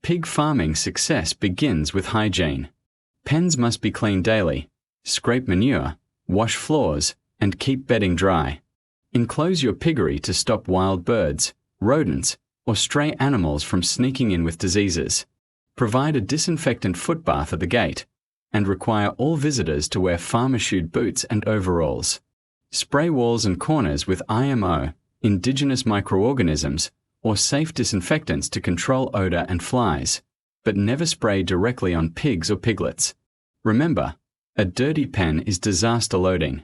Pig farming success begins with hygiene. Pens must be cleaned daily, scrape manure, wash floors, and keep bedding dry. Enclose your piggery to stop wild birds, rodents, or stray animals from sneaking in with diseases. Provide a disinfectant foot bath at the gate, and require all visitors to wear farm-issued boots and overalls. Spray walls and corners with IMO, indigenous microorganisms, or safe disinfectants to control odor and flies, but never spray directly on pigs or piglets. Remember, a dirty pen is disaster loading.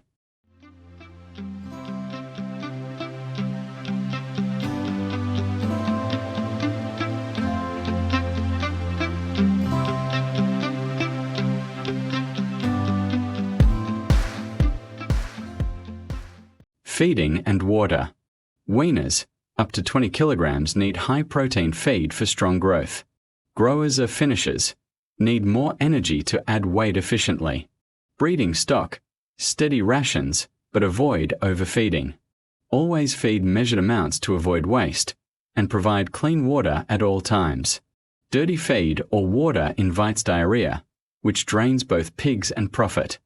Feeding and water. Weaners, up to 20 kilograms, need high-protein feed for strong growth. Growers or finishers need more energy to add weight efficiently. Breeding stock, steady rations, but avoid overfeeding. Always feed measured amounts to avoid waste, and provide clean water at all times. Dirty feed or water invites diarrhea, which drains both pigs and profit.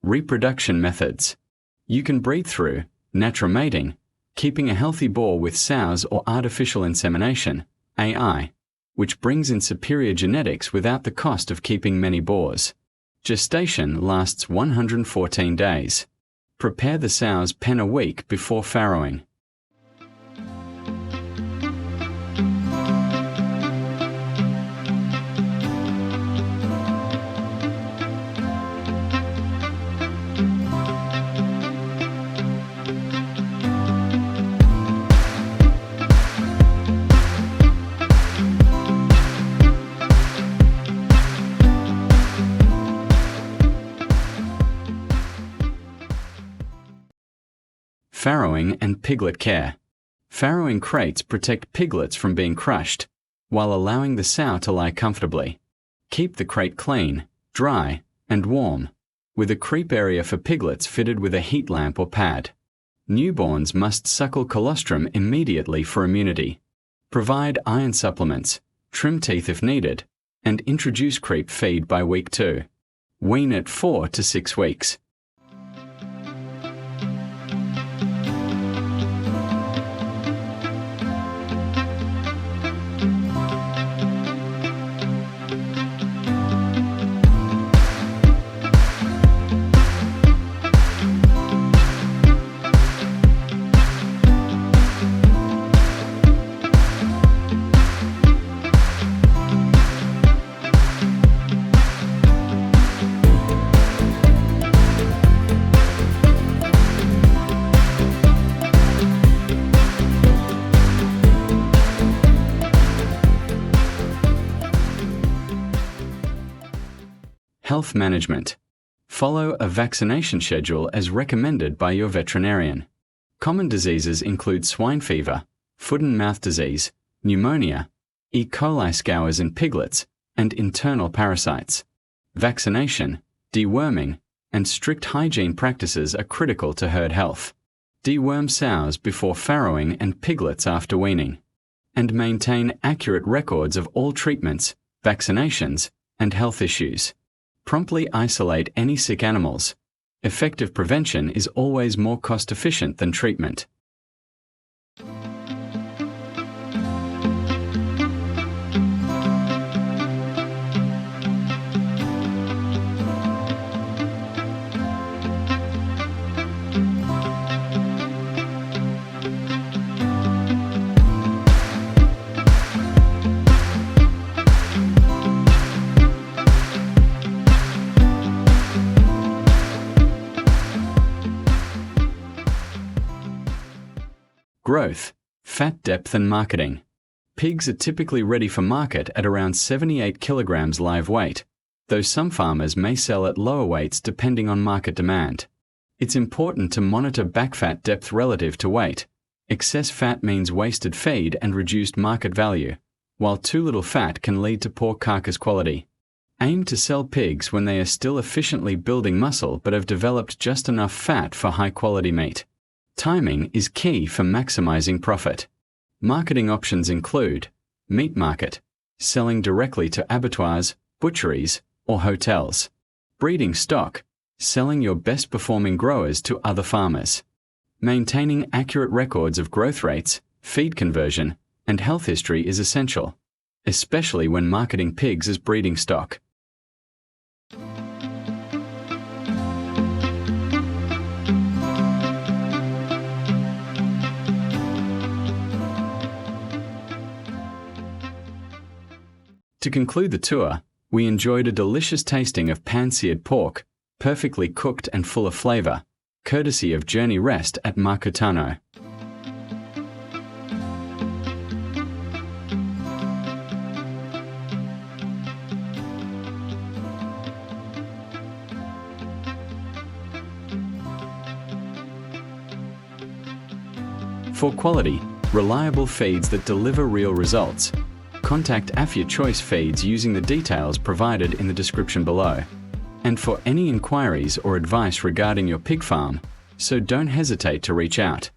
Reproduction methods. You can breed through natural mating, keeping a healthy boar with sows, or artificial insemination, AI, which brings in superior genetics without the cost of keeping many boars. Gestation lasts 114 days. Prepare the sow's pen a week before farrowing. Farrowing and piglet care. Farrowing crates protect piglets from being crushed, while allowing the sow to lie comfortably. Keep the crate clean, dry, and warm, with a creep area for piglets fitted with a heat lamp or pad. Newborns must suckle colostrum immediately for immunity. Provide iron supplements, trim teeth if needed, and introduce creep feed by week 2. Wean at 4 to 6 weeks. Health management. Follow a vaccination schedule as recommended by your veterinarian. Common diseases include swine fever, foot and mouth disease, pneumonia, E. coli scours in piglets, and internal parasites. Vaccination, deworming, and strict hygiene practices are critical to herd health. Deworm sows before farrowing and piglets after weaning. And maintain accurate records of all treatments, vaccinations, and health issues. Promptly isolate any sick animals. Effective prevention is always more cost-efficient than treatment. Growth, fat depth and marketing. Pigs are typically ready for market at around 78 kilograms live weight, though some farmers may sell at lower weights depending on market demand. It's important to monitor back fat depth relative to weight. Excess fat means wasted feed and reduced market value, while too little fat can lead to poor carcass quality. Aim to sell pigs when they are still efficiently building muscle but have developed just enough fat for high-quality meat. Timing is key for maximizing profit. Marketing options include meat market, selling directly to abattoirs, butcheries, or hotels. Breeding stock, selling your best-performing growers to other farmers. Maintaining accurate records of growth rates, feed conversion, and health history is essential, especially when marketing pigs as breeding stock. To conclude the tour, we enjoyed a delicious tasting of pan-seared pork, perfectly cooked and full of flavor, courtesy of Journey Rest at Makutano. For quality, reliable feeds that deliver real results, contact Afya Choice Feeds using the details provided in the description below. And for any inquiries or advice regarding your pig farm, so don't hesitate to reach out.